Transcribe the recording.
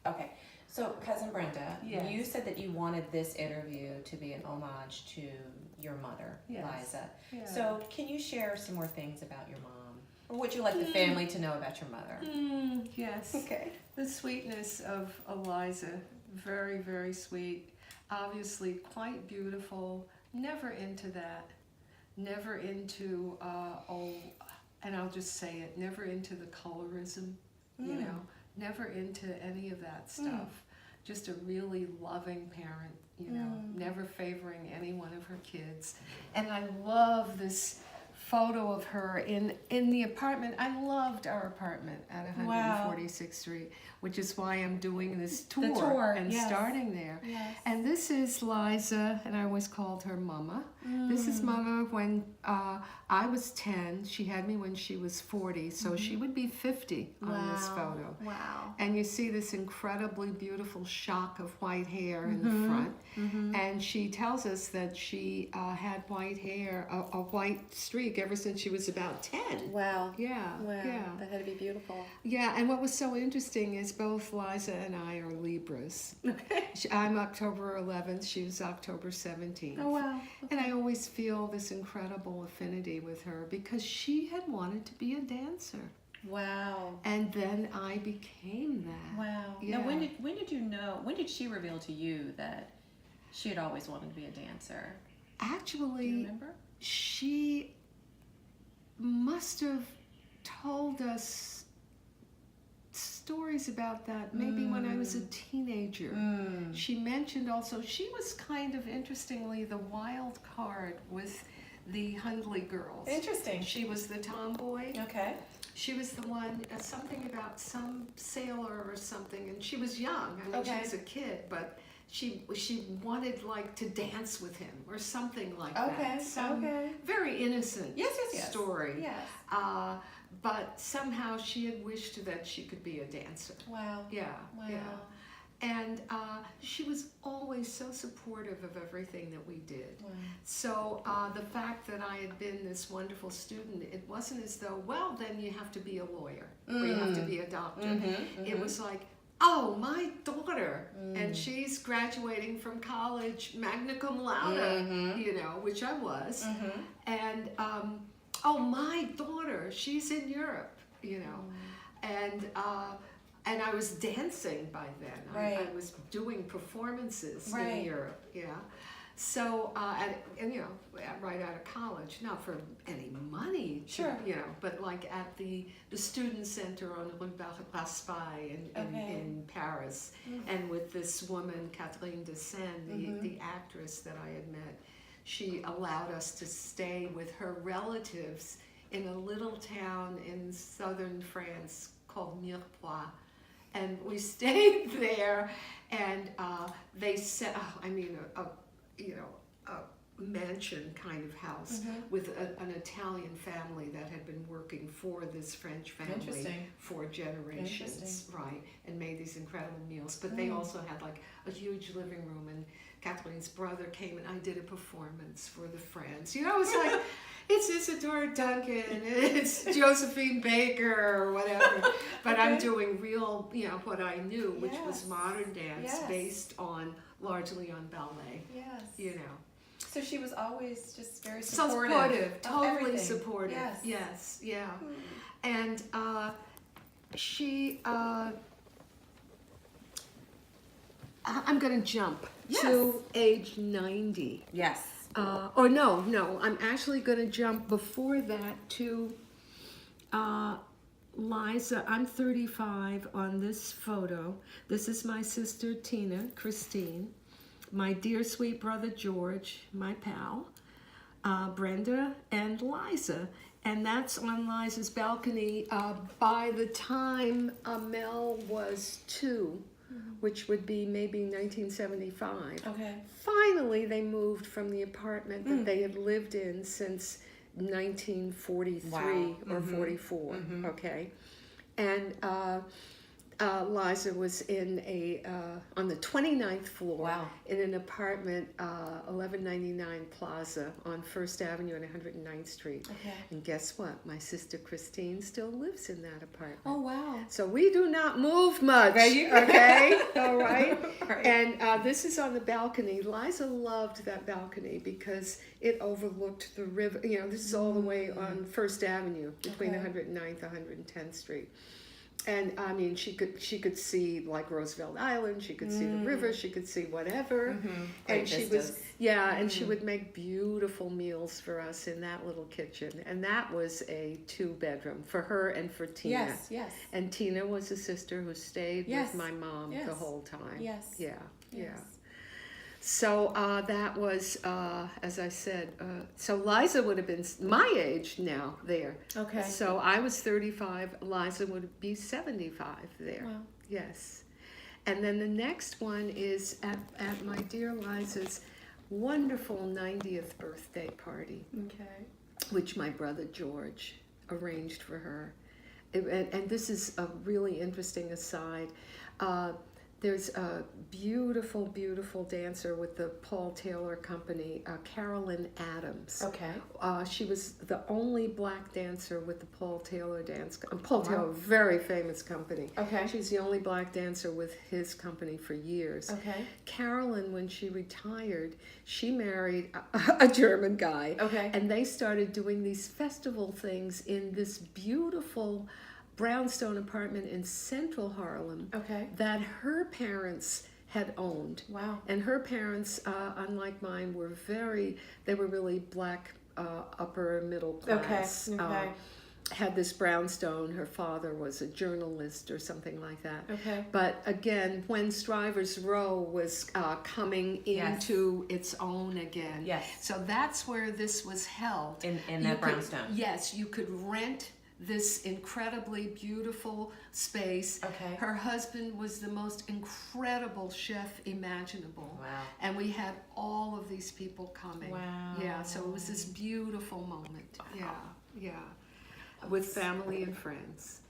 Okay. So, Cousin Brenda, Yes. you said that you wanted this interview to be an homage to your mother, Yes. Eliza. Yeah. So, can you share some more things about your mom? Or would you like the family to know about your mother? Yes. Okay. The sweetness of Eliza, very, very sweet. Obviously quite beautiful. Never into that. Never into, and I'll just say it, never into the colorism, you know, never into any of that stuff. Just a really loving parent, you know, never favoring any one of her kids. And I love this photo of her in the apartment. I loved our apartment at 146th Street, which is why I'm doing this tour, and yes. starting there. Yes. And this is Liza, and I always called her Mama. This is Mama when I was 10. She had me when she was 40, so she would be 50 on this photo. Wow. And you see this incredibly beautiful shock of white hair in the front. And she tells us that she had white hair, a white streak ever since she was about 10. Wow. Yeah, Wow. yeah. That had to be beautiful. Yeah, and what was so interesting is both Liza and I are Libras. Okay. I'm October 11th, she was October 17th. Oh, wow. And I always feel this incredible affinity with her because she had wanted to be a dancer. Wow. And then I became that. Wow. Yeah. Now, when did you know, when did she reveal to you that she had always wanted to be a dancer? Do you Actually, remember? she must have told us stories about that maybe when I was a teenager. She mentioned also, she was kind of, interestingly, the wild card with the Hundley girls. Interesting. She was the tomboy. Okay. She was the one, something about some sailor or something, and she was young. I mean, she Okay. was a kid, but she wanted like to dance with him or something like Okay, that. Some okay. very innocent Yes, yes, yes. story. Yes. But somehow she had wished that she could be a dancer. Wow. Yeah, Wow. yeah. And she was always so supportive of everything that we did. Wow. So the fact that I had been this wonderful student, it wasn't as though, well, then you have to be a lawyer or you have to be a doctor. It was like, oh, my daughter, and she's graduating from college magna cum laude, you know, which I was. And, oh, my daughter, she's in Europe, you know. And I was dancing by then. Right. I was doing performances Right. in Europe, yeah. So, and you know, right out of college, not for any money, Sure. you know, but like at the student center on Rue Raspail in Paris, and with this woman, Catherine de Seine, the actress that I had met, she allowed us to stay with her relatives in a little town in southern France called Mirepoix. And we stayed there, and they said, I mean, a mansion kind of house with an Italian family that had been working for this French family for generations, right? And made these incredible meals. But they also had like a huge living room, and Kathleen's brother came, and I did a performance for the friends. You know, it's like, it's Isadora Duncan, it's Josephine Baker, or whatever. But I'm doing real, you know, what I knew, which was modern dance based on, largely on ballet. Yes. You know. So she was always just very So supportive. supportive, totally everything. supportive. Yes. Yes, yeah. And she, I'm going to jump to age 90. Yes. Or no, I'm actually going to jump before that to Liza. I'm 35 on this photo. This is my sister Tina, Christine, my dear sweet brother George, my pal, Brenda, and Liza. And that's on Liza's balcony by the time Mel was 2. Which would be maybe 1975. Okay. Finally, they moved from the apartment that they had lived in since 1943 or 44. Okay, and Eliza was in on the 29th floor Wow. in an apartment, 1199 Plaza on First Avenue and 109th Street. Okay. And guess what? My sister Christine still lives in that apartment. Oh, wow. So we do not move much. There you go. Okay? All right? Right. And this is on the balcony. Liza loved that balcony because it overlooked the river. You know, this is all the way on First Avenue between Okay. 109th and 110th Street. And I mean, she could see like Roosevelt Island. She could see the river. She could see whatever. Great And she vistas. was and she would make beautiful meals for us in that little kitchen. And that was a 2-bedroom for her and for Tina. Yes, yes. And Tina was a sister who stayed Yes. with my mom Yes. the whole time. Yes. Yeah, yeah. Yes. So that was, as I said, so Liza would have been my age now there. Okay. So I was 35, Liza would be 75 there. Wow. Yes. And then the next one is at my dear Liza's wonderful 90th birthday party, Okay. which my brother George arranged for her. And this is a really interesting aside. There's a beautiful, beautiful dancer with the Paul Taylor Company, Carolyn Adams. Okay. She was the only black dancer with the Paul Taylor Paul Taylor, very famous company. Okay. She's the only black dancer with his company for years. Okay. Carolyn, when she retired, she married a German guy. Okay. And they started doing these festival things in this beautiful brownstone apartment in central Harlem Okay. that her parents had owned. Wow. And her parents, unlike mine, were really black, upper middle class. Okay. Had this brownstone. Her father was a journalist or something like that. Okay. But again, when Strivers Row was coming Yes. into its own again. Yes. So that's where this was held. In You that could- brownstone. Yes, you could rent this incredibly beautiful space. Okay. Her husband was the most incredible chef imaginable. Wow. And we had all of these people coming. Wow. Yeah, so it was this beautiful moment. Yeah, yeah. With family and friends.